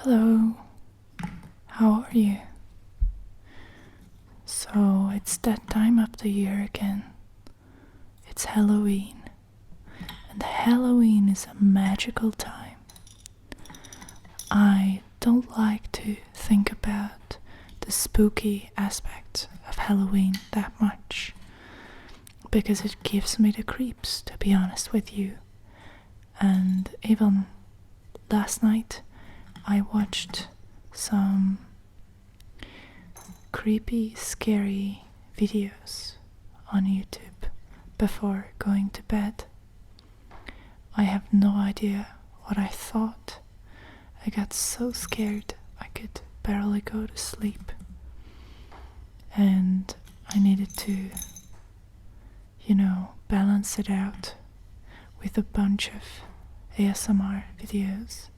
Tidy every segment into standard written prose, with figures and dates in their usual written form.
Hello, how are you? So it's that time of the year again. It's Halloween, and Halloween is a magical time. I don't like to think about the spooky aspect of Halloween that much, because it gives me the creeps, to be honest with you. And even last night I watched some creepy, scary videos on YouTube before going to bed. I have no idea what I thought. I got so scared I could barely go to sleep. And I needed to, balance it out with a bunch of ASMR videos.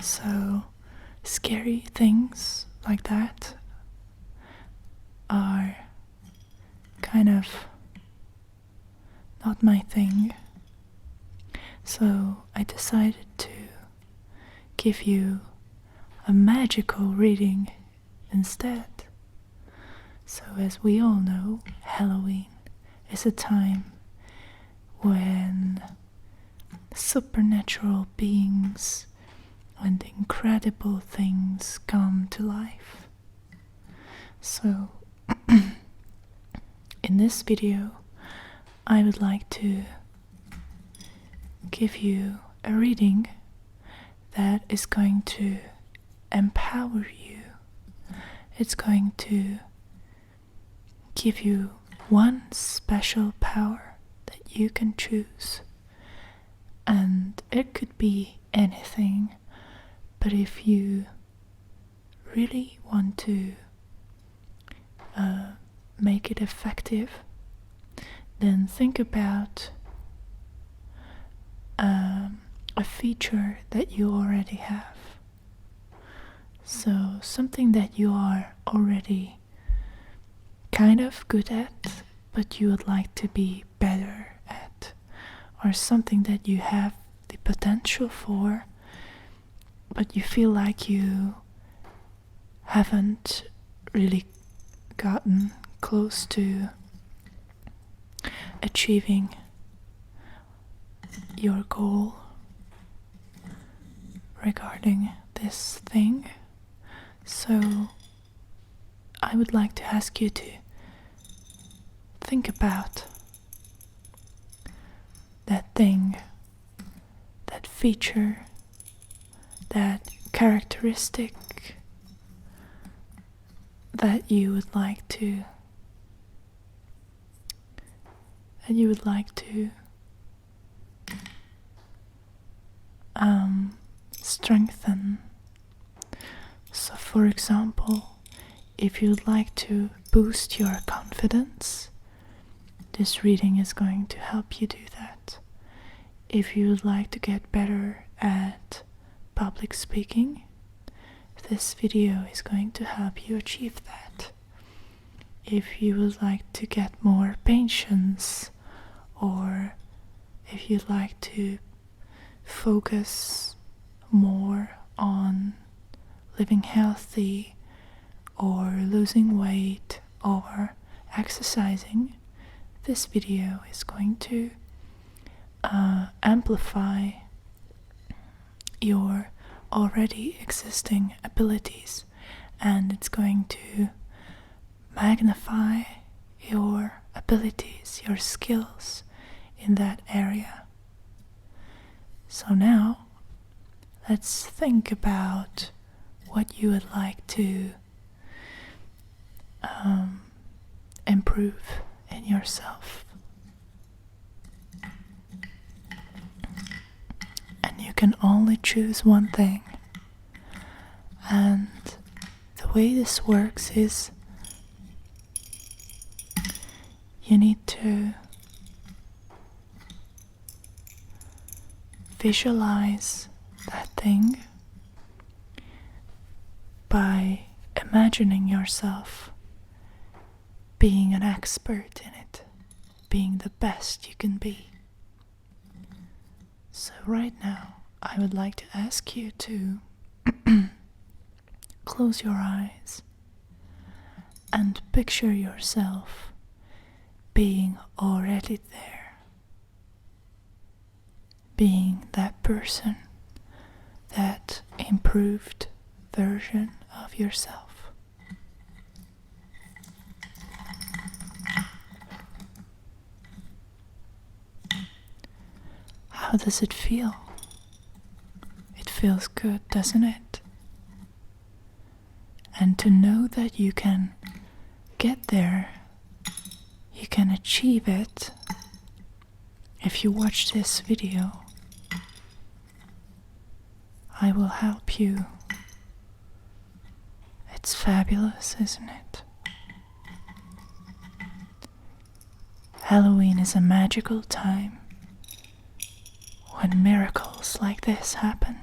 So, scary things like that are kind of not my thing. So, I decided to give you a magical reading instead. So, as we all know, Halloween is a time when supernatural beings and incredible things come to life. So, in this video, I would like to give you a reading that is going to empower you. It's going to give you one special power that you can choose. And it could be anything. But if you really want to make it effective, then think about a feature that you already have. So something that you are already kind of good at, but you would like to be better at. Or something that you have the potential for, but you feel like you haven't really gotten close to achieving your goal regarding this thing. So I would like to ask you to think about that thing, that feature, that characteristic that you would like to strengthen. So for example, if you'd like to boost your confidence, this reading is going to help you do that. If you would like to get better at public speaking, this video is going to help you achieve that. If you would like to get more patience, or if you'd like to focus more on living healthy, or losing weight, or exercising, this video is going to amplify your already existing abilities, and it's going to magnify your abilities, your skills in that area. So now, let's think about what you would like to improve in yourself. And you can only choose one thing. And the way this works is you need to visualize that thing by imagining yourself being an expert in it, being the best you can be. So right now, I would like to ask you to Close your eyes and picture yourself being already there, being that person, that improved version of yourself. How does it feel? It feels good, doesn't it? And to know that you can get there, you can achieve it if you watch this video. I will help you. It's fabulous, isn't it? Halloween is a magical time when miracles like this happen.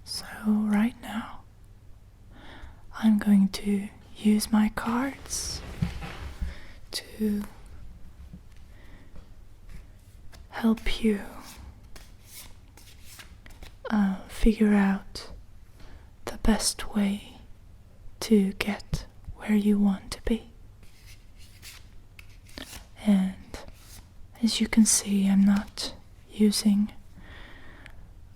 So right now, I'm going to use my cards to help you figure out the best way to get where you want to be. And as you can see, I'm not using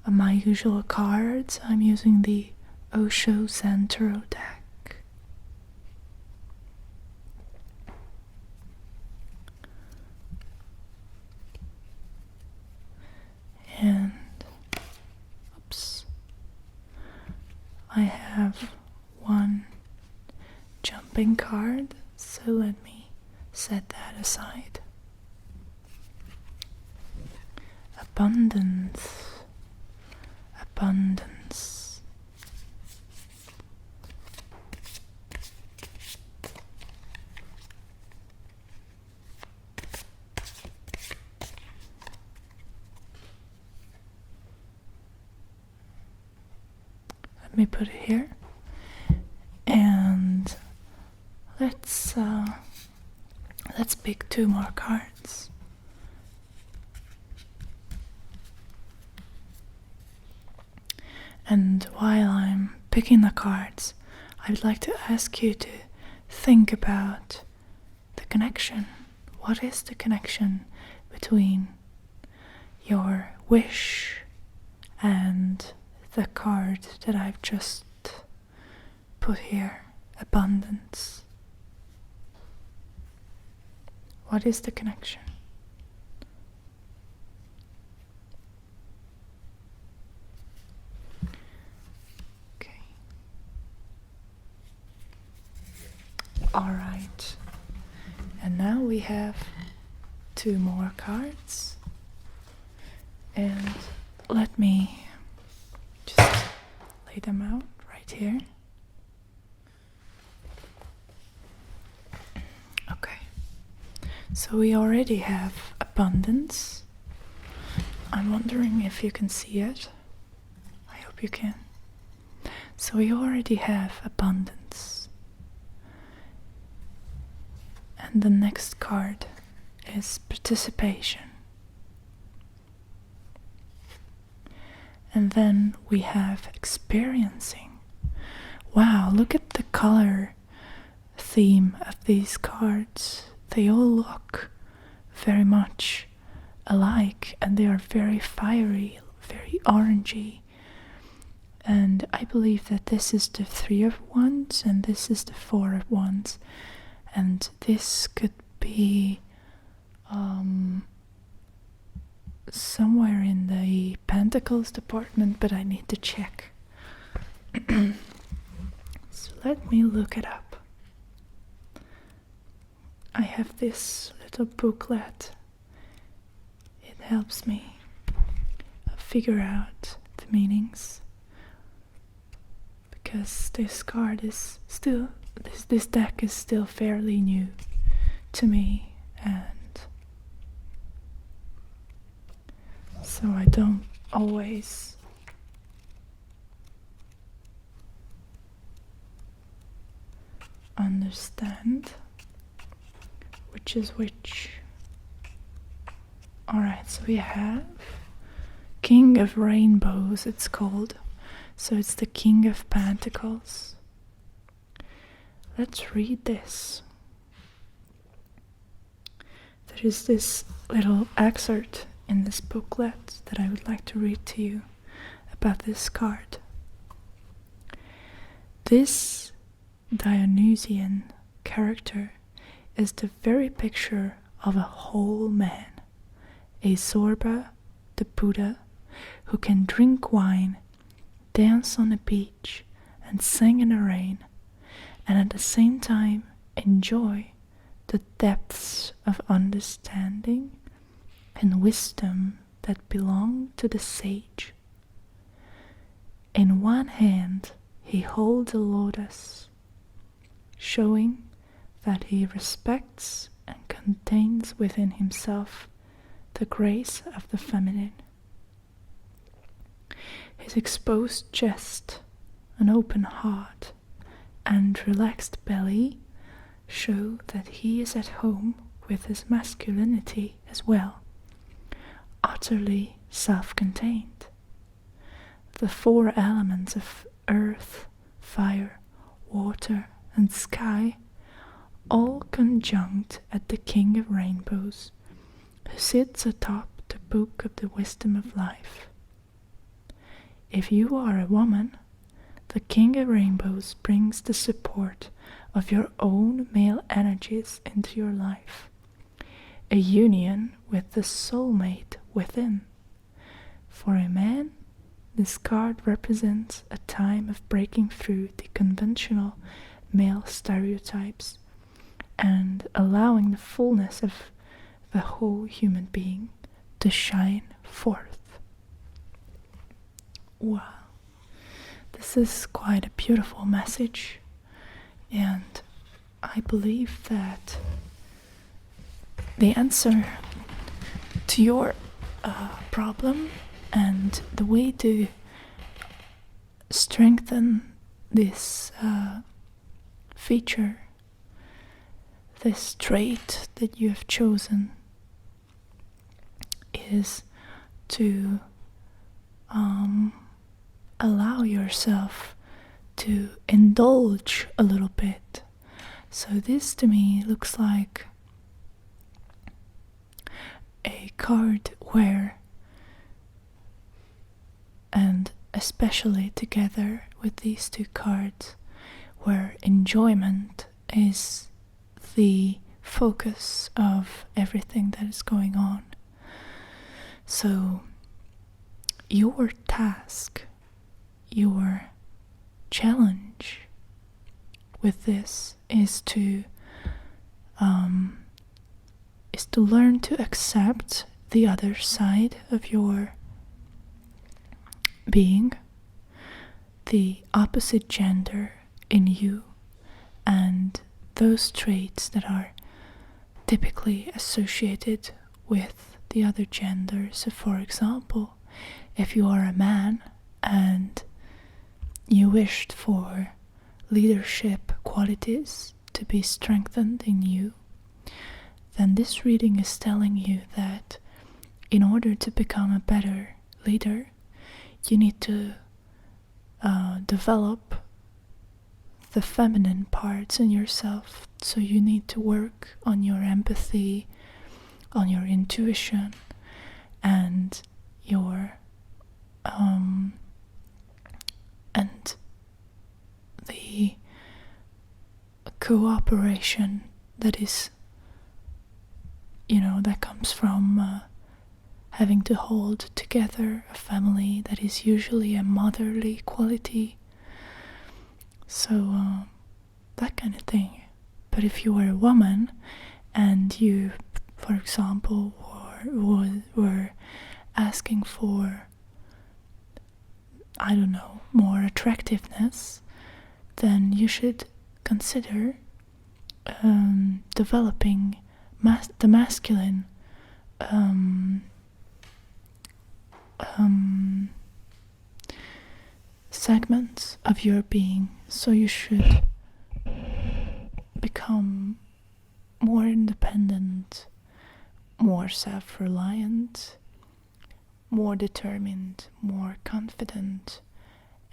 my usual cards. I'm using the Osho Zentro deck. And I have one jumping card, so let me set that aside. Abundance. Abundance. Let me put it here, and let's pick two more cards. And while I'm picking the cards, I would like to ask you to think about the connection. What is the connection between your wish and the card that I've just put here, abundance? What is the connection? Okay. All right. And now we have two more cards. And let me just lay them out right here. Okay. So we already have abundance. I'm wondering if you can see it. I hope you can. So we already have abundance. And the next card is participation. And then we have experiencing. Wow, look at the color theme of these cards. They all look very much alike, and they are very fiery, very orangey. And I believe that this is the 3 of Wands and this is the 4 of Wands. And this could be somewhere in the Pentacles department, but I need to check. So let me look it up. I have this little booklet. It helps me figure out the meanings, because this card is still, this deck is still fairly new to me, and so I don't always understand which is which. Alright, so we have King of Rainbows, it's called. So it's the King of Pentacles. Let's read this. There is this little excerpt in this booklet that I would like to read to you about this card. This Dionysian character is the very picture of a whole man, a Zorba, the Buddha, who can drink wine, dance on a beach, and sing in the rain, and at the same time enjoy the depths of understanding and wisdom that belong to the sage. In one hand he holds a lotus, showing that he respects and contains within himself the grace of the feminine. His exposed chest, an open heart, and relaxed belly show that he is at home with his masculinity as well, utterly self-contained. The four elements of earth, fire, water, and sky all conjunct at the King of Rainbows, who sits atop the book of the wisdom of life. If you are a woman, the King of Rainbows brings the support of your own male energies into your life, a union with the soulmate within. For a man, this card represents a time of breaking through the conventional male stereotypes and allowing the fullness of the whole human being to shine forth. Wow, this is quite a beautiful message, and I believe that the answer to your problem and the way to strengthen this feature, this trait that you have chosen, is to allow yourself to indulge a little bit. So this to me looks like a card where, and especially together with these two cards, where enjoyment is the focus of everything that is going on. So your task, your challenge with this is to learn to accept the other side of your being, the opposite gender in you, and those traits that are typically associated with the other gender. So for example, if you are a man and you wished for leadership qualities to be strengthened in you, then this reading is telling you that in order to become a better leader, you need to develop the feminine parts in yourself. So you need to work on your empathy, on your intuition, and your and the cooperation that is, that comes from having to hold together a family that is usually a motherly quality. So that kind of thing. But if you are a woman and you, for example, were asking for, I don't know, more attractiveness, then you should consider developing the masculine segments of your being. So you should become more independent, more self-reliant, more determined, more confident,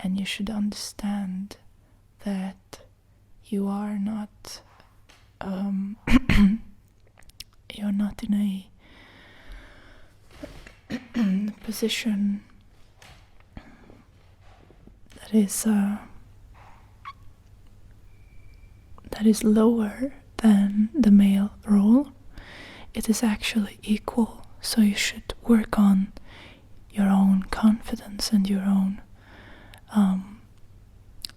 and you should understand that you are not you're not in a position that is lower than the male role. It is actually equal, so you should work on your own confidence and your own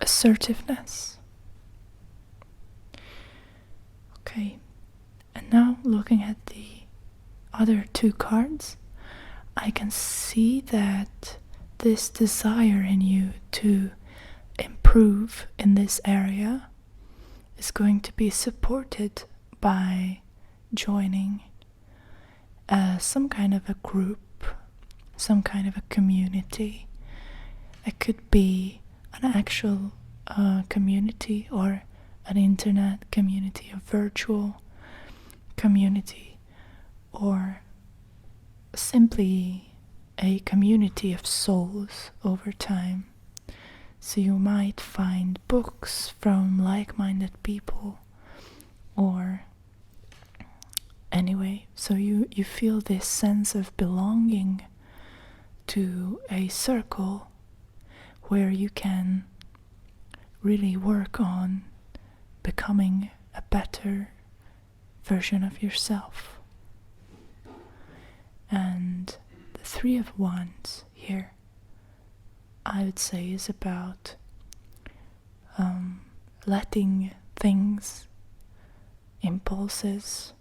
assertiveness. Okay, and now looking at the other two cards, I can see that this desire in you to improve in this area is going to be supported by joining some kind of a group, some kind of a community. It could be an actual community or an internet community, a virtual community, or simply a community of souls over time. So you might find books from like-minded people, or anyway, so you feel this sense of belonging to a circle where you can really work on becoming a better version of yourself. And the Three of Wands here, I would say, is about letting things, impulses,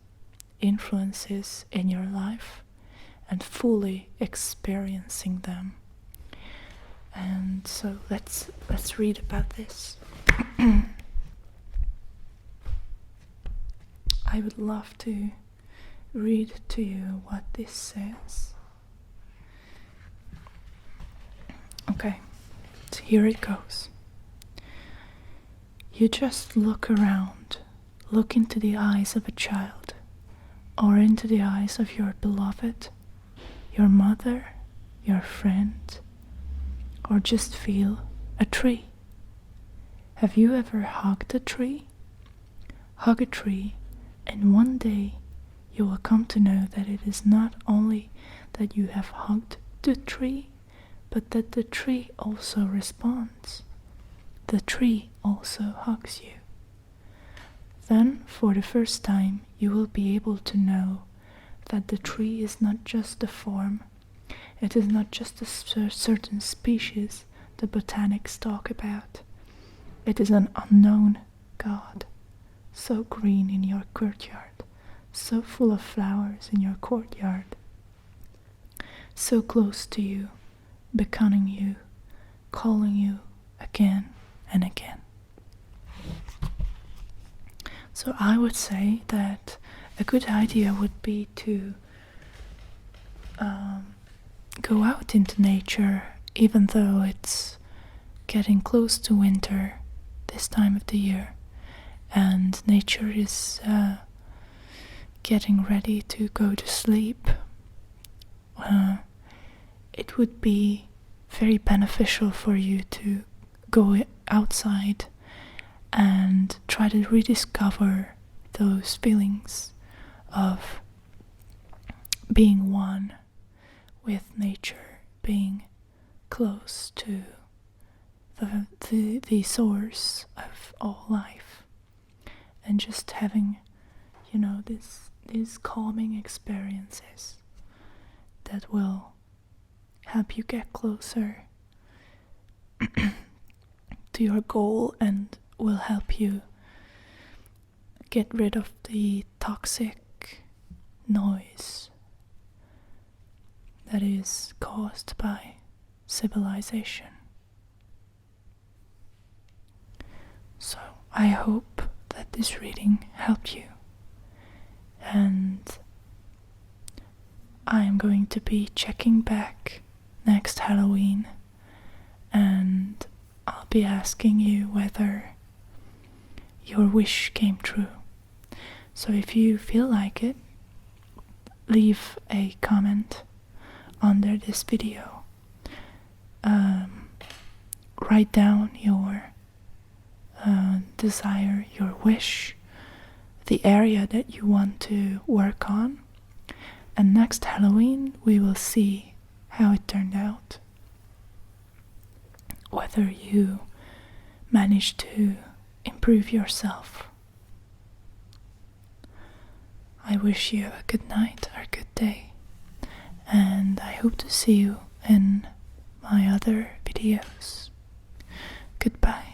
influences in your life and fully experiencing them. And so let's read about this. I would love to read to you what this says. Okay, so here it goes. You just look around, look into the eyes of a child, or into the eyes of your beloved, your mother, your friend, or just feel a tree. Have you ever hugged a tree? Hug a tree, and one day you will come to know that it is not only that you have hugged the tree, but that the tree also responds. The tree also hugs you. Then, for the first time, you will be able to know that the tree is not just a form. It is not just a certain species the botanics talk about. It is an unknown God, so green in your courtyard, so full of flowers in your courtyard, so close to you, beckoning you, calling you again and again. So I would say that a good idea would be to go out into nature, even though it's getting close to winter this time of the year, and nature is getting ready to go to sleep. It would be very beneficial for you to go outside and try to rediscover those feelings of being one with nature, being close to the source of all life, and just having, these calming experiences that will help you get closer to your goal and will help you get rid of the toxic noise that is caused by civilization. So I hope that this reading helped you, and I am going to be checking back next Halloween, and I'll be asking you whether your wish came true. So if you feel like it, leave a comment under this video. Write down your desire, your wish, the area that you want to work on, and next Halloween we will see how it turned out. Whether you managed to improve yourself. I wish you a good night or good day, and I hope to see you in my other videos. Goodbye.